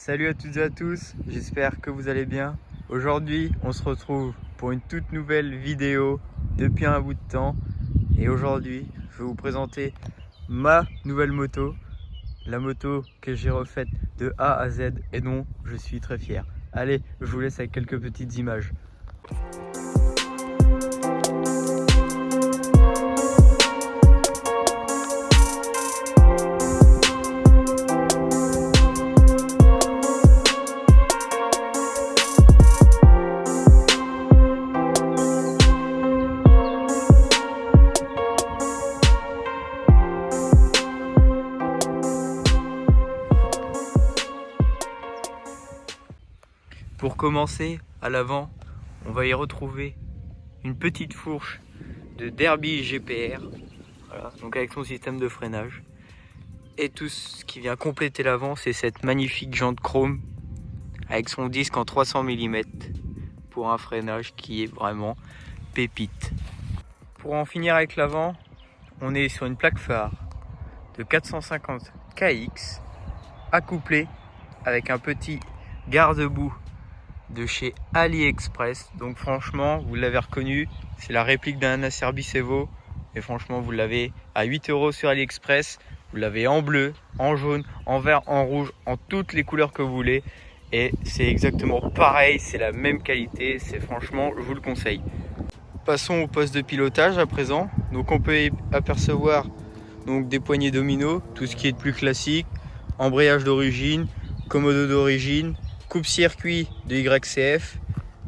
Salut à toutes et à tous, j'espère que vous allez bien. Aujourd'hui, on se retrouve pour une toute nouvelle vidéo depuis un bout de temps. Et aujourd'hui, je vais vous présenter ma nouvelle moto. La moto que j'ai refaite de A à Z et dont je suis très fier. Allez, je vous laisse avec quelques petites images. Pour commencer, à l'avant, on va y retrouver une petite fourche de Derby GPR, voilà, donc avec son système de freinage. Et tout ce qui vient compléter l'avant, c'est cette magnifique jante chrome avec son disque en 300 mm pour un freinage qui est vraiment pépite. Pour en finir avec l'avant, on est sur une plaque phare de 450 kX accouplée avec un petit garde-boue de chez AliExpress. Donc franchement, vous l'avez reconnu, c'est la réplique d'un Acerbi Evo. Et franchement, vous l'avez à 8 € sur AliExpress. Vous l'avez en bleu, en jaune, en vert, en rouge, en toutes les couleurs que vous voulez. Et c'est exactement pareil, c'est la même qualité. C'est franchement, je vous le conseille. Passons au poste de pilotage à présent. Donc on peut apercevoir donc des poignées domino, tout ce qui est de plus classique, embrayage d'origine, commodo d'origine, coupe-circuit de YCF,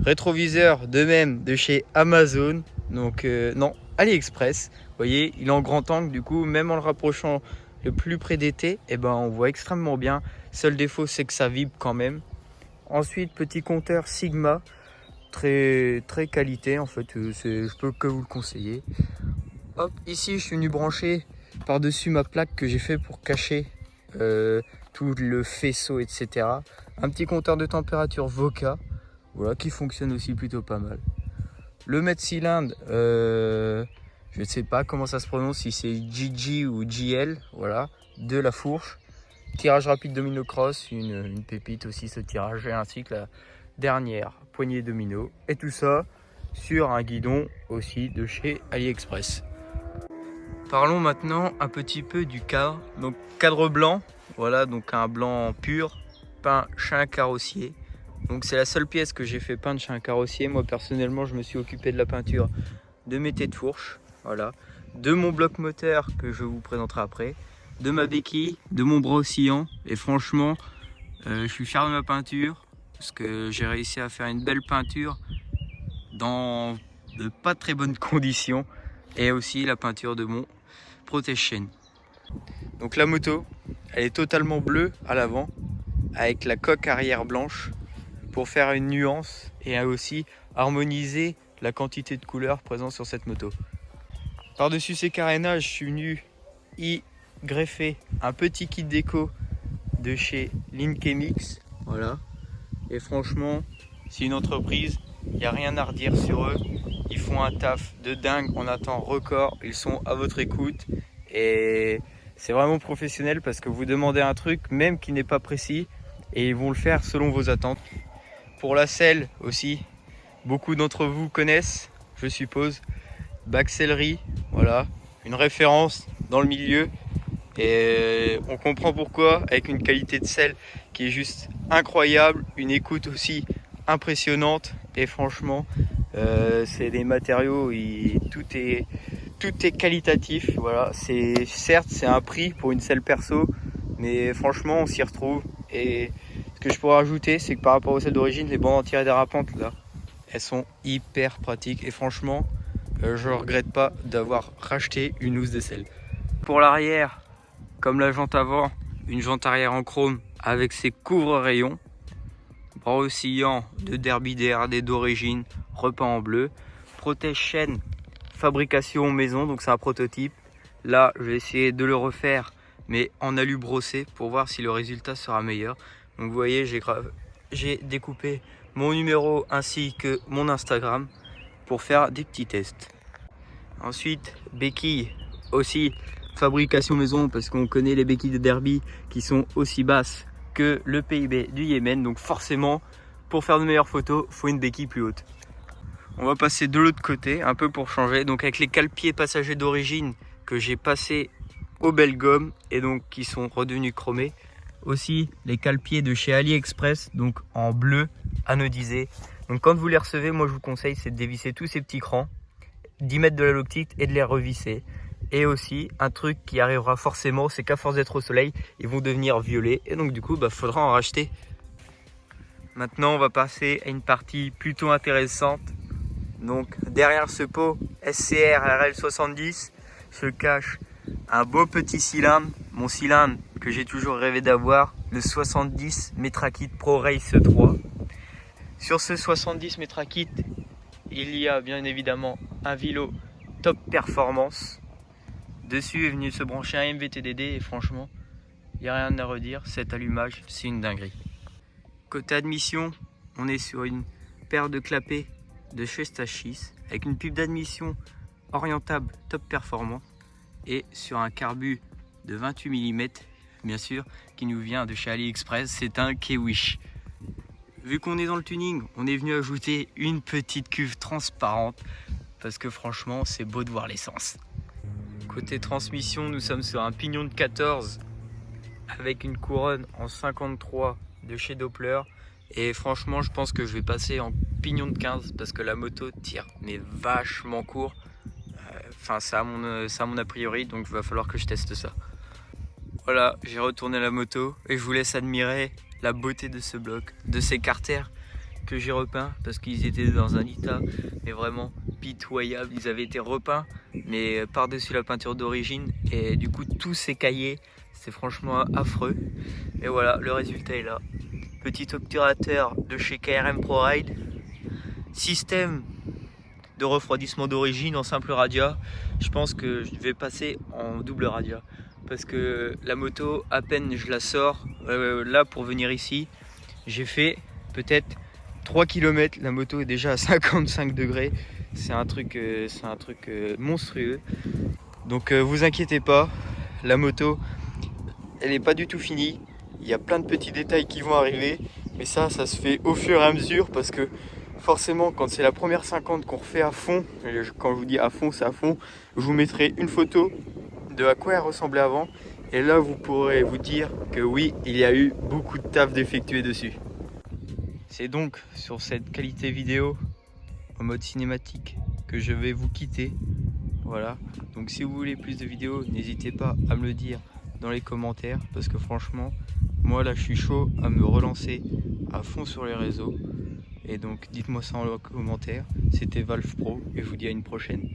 rétroviseur de même de chez Amazon, donc non, AliExpress. Vous voyez, il est en grand angle, du coup, même en le rapprochant le plus près d'été, et ben, on voit extrêmement bien. Seul défaut, c'est que ça vibre quand même. Ensuite, petit compteur Sigma, très qualité, en fait, je peux que vous le conseiller. Hop, ici, je suis venu brancher par-dessus ma plaque que j'ai fait pour cacher tout le faisceau, etc. Un petit compteur de température Voca, voilà, qui fonctionne aussi plutôt pas mal. Le mètre cylindre, je ne sais pas comment ça se prononce, si c'est GG ou GL, voilà, de la fourche. Tirage rapide domino cross, une pépite aussi ce tirage, ainsi que la dernière poignée domino. Et tout ça sur un guidon aussi de chez AliExpress. Parlons maintenant un petit peu du cadre. Donc cadre blanc, voilà, donc un blanc pur, peint chez un carrossier. Donc c'est la seule pièce que j'ai fait peindre chez un carrossier. Moi personnellement, je me suis occupé de la peinture de mes têtes de fourche, voilà, de mon bloc moteur que je vous présenterai après, de ma béquille, de mon bras oscillant. Et franchement, je suis fier de ma peinture parce que j'ai réussi à faire une belle peinture dans de pas très bonnes conditions, et aussi la peinture de mon protège-chaîne. Donc la moto, elle est totalement bleue à l'avant avec la coque arrière blanche pour faire une nuance et aussi harmoniser la quantité de couleurs présentes sur cette moto. Par-dessus ces carénages, je suis venu y greffer un petit kit déco de chez Linkemix, voilà. Et franchement, c'est une entreprise, il n'y a rien à redire sur eux. Ils font un taf de dingue en un temps record, ils sont à votre écoute et c'est vraiment professionnel parce que vous demandez un truc même qui n'est pas précis et ils vont le faire selon vos attentes. Pour la selle aussi, beaucoup d'entre vous connaissent, je suppose, Baxellerie, voilà, une référence dans le milieu et on comprend pourquoi, avec une qualité de selle qui est juste incroyable, une écoute aussi impressionnante et franchement c'est des matériaux, tout est qualitatif, voilà. Certes c'est un prix pour une selle perso, mais franchement on s'y retrouve. Et ce que je pourrais rajouter, c'est que par rapport aux selles d'origine, les bandes anti-dérapantes là, elles sont hyper pratiques et franchement je regrette pas d'avoir racheté une housse de selle. Pour l'arrière, comme la jante avant, une jante arrière en chrome avec ses couvre-rayons, bras oscillant de Derby DRD d'origine, repeint en bleu, protège-chaîne fabrication maison, donc c'est un prototype. Là je vais essayer de le refaire mais en alu brossé pour voir si le résultat sera meilleur. Donc vous voyez, j'ai découpé mon numéro ainsi que mon Instagram pour faire des petits tests. Ensuite, béquilles aussi fabrication maison, parce qu'on connaît les béquilles de Derby qui sont aussi basses que le PIB du Yémen. Donc forcément, pour faire de meilleures photos, il faut une béquille plus haute. On va passer de l'autre côté, un peu pour changer. Donc avec les cale-pieds passagers d'origine que j'ai passés au Belgum et donc qui sont redevenus chromés. Aussi les cale-pieds de chez AliExpress, donc en bleu anodisé. Donc quand vous les recevez, moi je vous conseille c'est de dévisser tous ces petits crans, d'y mettre de la loctite et de les revisser. Et aussi un truc qui arrivera forcément, c'est qu'à force d'être au soleil, ils vont devenir violets et donc du coup faudra en racheter. Maintenant on va passer à une partie plutôt intéressante. Donc derrière ce pot SCR RL70 se cache un beau petit cylindre, mon cylindre que j'ai toujours rêvé d'avoir, le 70 Metrakit Pro Race 3. Sur ce 70 Metrakit, il y a bien évidemment un vélo top performance. Dessus est venu se brancher un MVTDD et franchement, il n'y a rien à redire, cet allumage c'est une dinguerie. Côté admission, on est sur une paire de clapets de chez Stachys avec une pub d'admission orientable top performance et sur un carbu de 28 mm bien sûr qui nous vient de chez AliExpress, c'est un K-Wish. Vu qu'on est dans le tuning, on est venu ajouter une petite cuve transparente parce que franchement c'est beau de voir l'essence. Côté transmission, nous sommes sur un pignon de 14 avec une couronne en 53 de chez Doppler. Et franchement, je pense que je vais passer en pignon de 15 parce que la moto tire mais vachement court. Enfin, ça a mon a priori, donc il va falloir que je teste ça. Voilà, j'ai retourné la moto et je vous laisse admirer la beauté de ce bloc, de ces carters que j'ai repeints parce qu'ils étaient dans un état mais vraiment pitoyable. Ils avaient été repeints mais par-dessus la peinture d'origine et du coup tous ces cahiers, c'est franchement affreux. Et voilà, le résultat est là. Petit obturateur de chez KRM ProRide, système de refroidissement d'origine en simple radia. Je pense que je vais passer en double radia parce que la moto, à peine je la sors là pour venir ici, j'ai fait peut-être 3 km, la moto est déjà à 55 degrés. C'est un truc monstrueux. Donc vous inquiétez pas, la moto elle n'est pas du tout finie. Il y a plein de petits détails qui vont arriver, mais ça se fait au fur et à mesure parce que forcément quand c'est la première 50 qu'on refait à fond, et quand je vous dis à fond c'est à fond, je vous mettrai une photo de à quoi elle ressemblait avant et là vous pourrez vous dire que oui, il y a eu beaucoup de taf d'effectuer dessus. C'est donc sur cette qualité vidéo en mode cinématique que je vais vous quitter. Voilà, donc si vous voulez plus de vidéos, n'hésitez pas à me le dire dans les commentaires parce que franchement moi là je suis chaud à me relancer à fond sur les réseaux et donc dites-moi ça en commentaire. C'était Valve Pro et je vous dis à une prochaine.